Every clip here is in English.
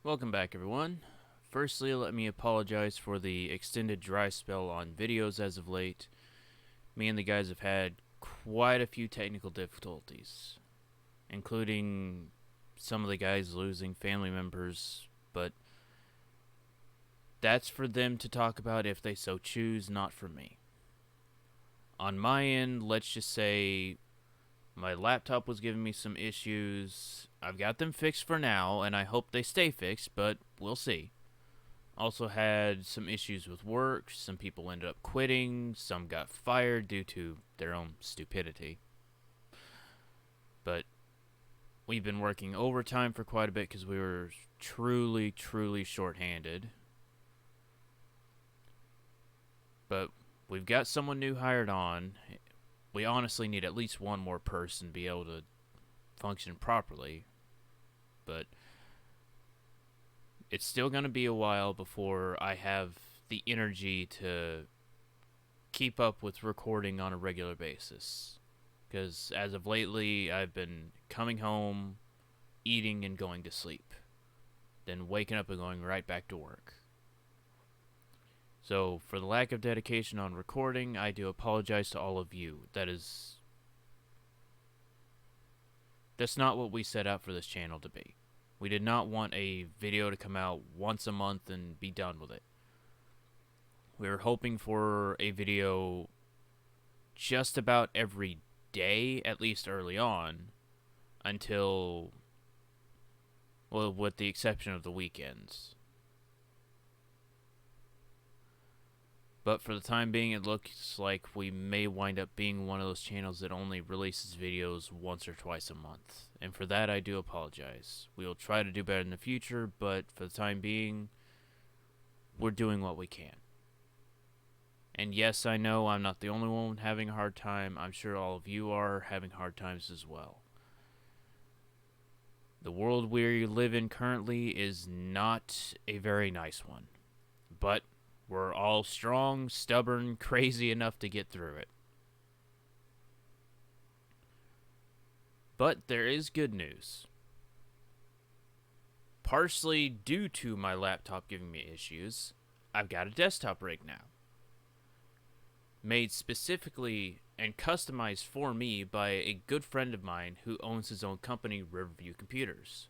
Welcome back, everyone. Firstly, let me apologize for the extended dry spell on videos as of late. Me and the guys have had quite a few technical difficulties, including some of the guys losing family members, but that's for them to talk about if they so choose, not for me. On my end, let's just say my laptop was giving me some issues. I've got them fixed for now, and I hope they stay fixed, but we'll see. Also had some issues with work. Some people ended up quitting. Some got fired due to their own stupidity. But we've been working overtime for quite a bit because we were truly short-handed. But we've got someone new hired on. We honestly need at least one more person to be able to function properly. But it's still going to be a while before I have the energy to keep up with recording on a regular basis. Because as of lately, I've been coming home, eating, and going to sleep. Then waking up and going right back to work. So, for the lack of dedication on recording, I do apologize to all of you. That's not what we set out for this channel to be. We did not want a video to come out once a month and be done with it. We were hoping for a video just about every day, at least early on, until, well, with the exception of the weekends. But for the time being, it looks like we may wind up being one of those channels that only releases videos once or twice a month. And for that, I do apologize. We will try to do better in the future, but for the time being, we're doing what we can. And yes, I know I'm not the only one having a hard time. I'm sure all of you are having hard times as well. The world we live in currently is not a very nice one. But we're all strong, stubborn, crazy enough to get through it. But there is good news. Partially due to my laptop giving me issues, I've got a desktop rig now. Made specifically and customized for me by a good friend of mine who owns his own company, Riverview Computers.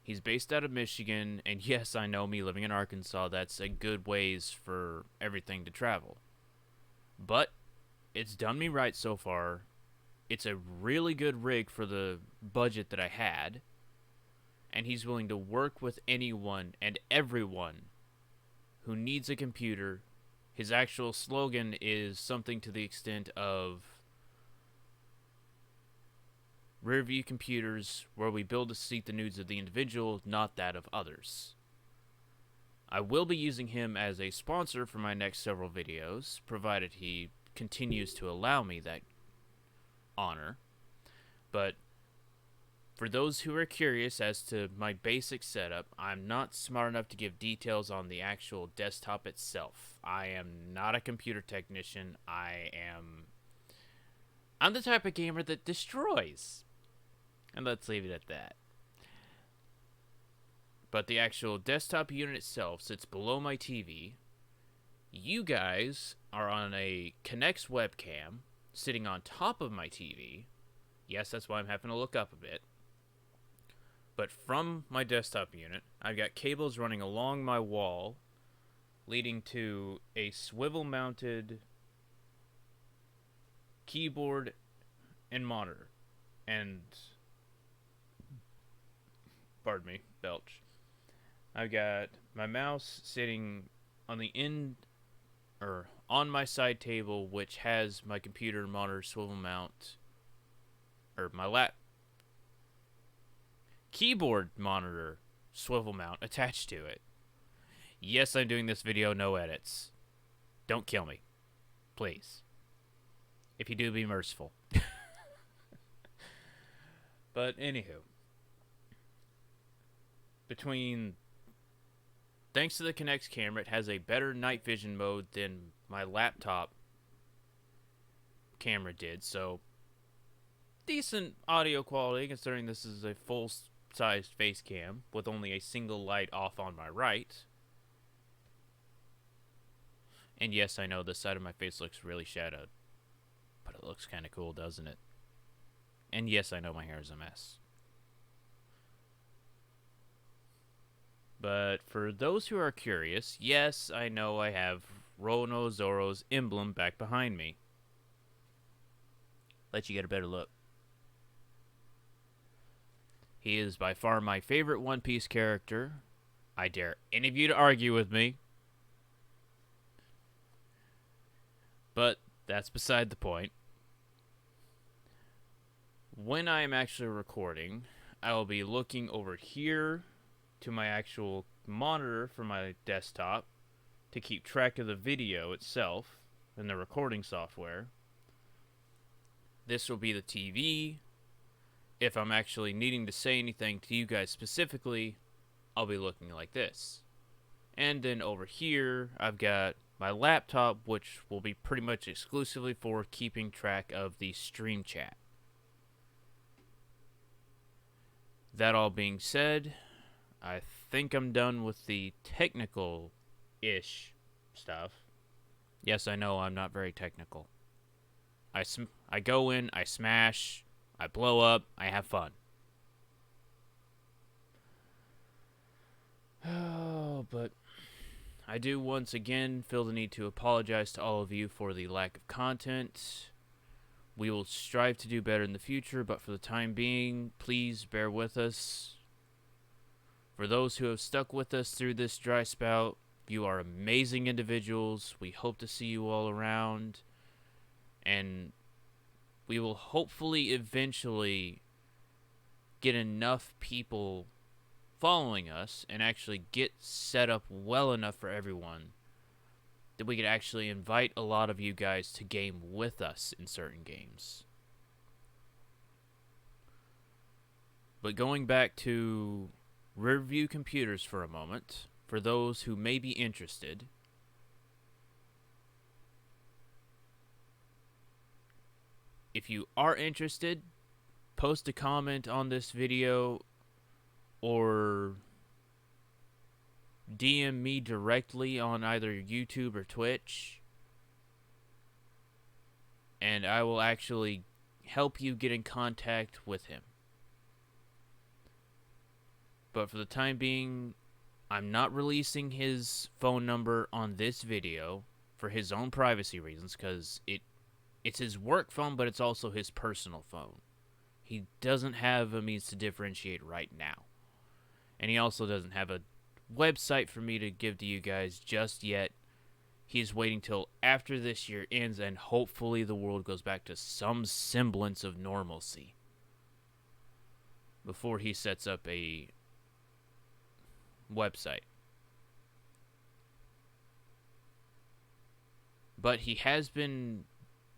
He's based out of Michigan, and yes, I know, me living in Arkansas, that's a good ways for everything to travel. But it's done me right so far. It's a really good rig for the budget that I had, and he's willing to work with anyone and everyone who needs a computer. His actual slogan is something to the extent of Riverview Computers, where we build to suit the needs of the individual, not that of others. I will be using him as a sponsor for my next several videos, provided he continues to allow me that honor. But for those who are curious as to my basic setup, I'm not smart enough to give details on the actual desktop itself. I am not a computer technician. I'm the type of gamer that destroys. And let's leave it at that. But the actual desktop unit itself sits below my TV. You guys are on a Kinect webcam sitting on top of my TV. Yes, that's why I'm having to look up a bit. But from my desktop unit, I've got cables running along my wall, leading to a swivel-mounted keyboard and monitor. And, pardon me, belch. I've got my mouse sitting on the end, or on my side table, which has my computer monitor swivel mount, or my keyboard monitor swivel mount attached to it. Yes, I'm doing this video, no edits. Don't kill me. Please. If you do, be merciful. But anywho, thanks to the Kinect camera, it has a better night vision mode than my laptop camera did, so decent audio quality considering this is a full sized face cam with only a single light off on my right. And yes, I know this side of my face looks really shadowed, but it looks kind of cool, doesn't it? And yes, I know my hair is a mess. But for those who are curious, yes, I know I have Rhino's emblem back behind me. Let you get a better look. He is by far my favorite One Piece character. I dare any of you to argue with me. But that's beside the point. When I am actually recording, I will be looking over here to my actual monitor for my desktop to keep track of the video itself and the recording software. This will be the TV. If I'm actually needing to say anything to you guys specifically, I'll be looking like this. And then over here, I've got my laptop, which will be pretty much exclusively for keeping track of the stream chat. That all being said, I think I'm done with the technical-ish stuff. Yes, I know I'm not very technical. I go in, I smash, I blow up, I have fun. Oh, but I do once again feel the need to apologize to all of you for the lack of content. We will strive to do better in the future, but for the time being, please bear with us. For those who have stuck with us through this dry spout, you are amazing individuals. We hope to see you all around. And we will hopefully eventually get enough people following us and actually get set up well enough for everyone that we could actually invite a lot of you guys to game with us in certain games. But going back to Rearview Computers for a moment, for those who may be interested, if you are interested, post a comment on this video or DM me directly on either YouTube or Twitch, and I will actually help you get in contact with him. But for the time being, I'm not releasing his phone number on this video for his own privacy reasons, because it's his work phone, but it's also his personal phone. He doesn't have a means to differentiate right now. And he also doesn't have a website for me to give to you guys just yet. He's waiting till after this year ends and hopefully the world goes back to some semblance of normalcy before he sets up a website. But he has been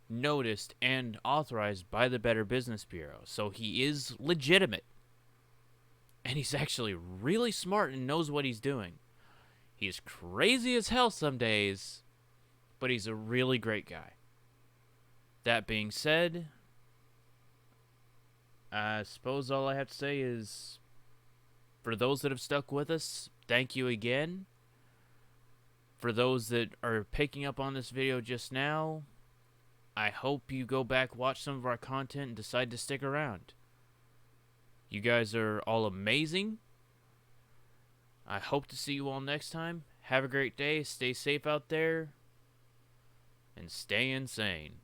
noticed and authorized by the Better Business Bureau, so he is legitimate. And he's actually really smart and knows what he's doing. He's crazy as hell some days, but he's a really great guy. That being said, I suppose all I have to say is, for those that have stuck with us, thank you again. For those that are picking up on this video just now, I hope you go back, watch some of our content, and decide to stick around. You guys are all amazing. I hope to see you all next time. Have a great day. Stay safe out there. And stay insane.